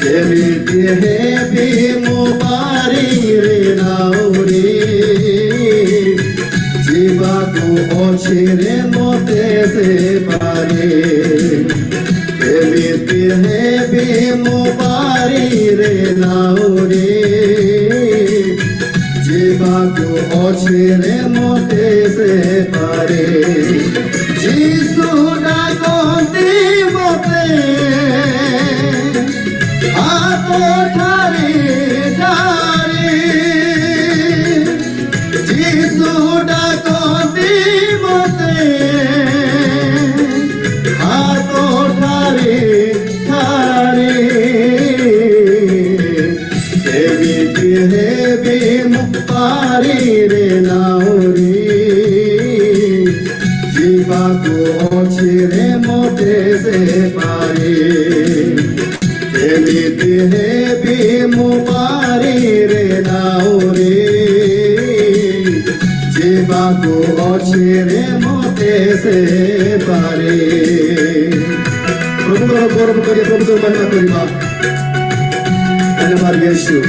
एमिति हेबी मुबारी रे नाउरी जीवा को ओछिरे मोते से पारे एमिति हेबी मुबारी रे नाउरी जीवा को ओछिरे मोते से पारे जीसु डाकोती मोते आतो थारी डारी जीसु डाकोती मोते आतो थारी थारी एमिति हेबी मुबारी रे नाउरी जीवा को ओछिरे मोते से पारे एमिति हेबी मुबारी रे नाउरी जीवा को ओछिरे मोते से पारे प्रभु को गौरव करिए प्रभु को महिमा करिबा धन्यवाद यीशु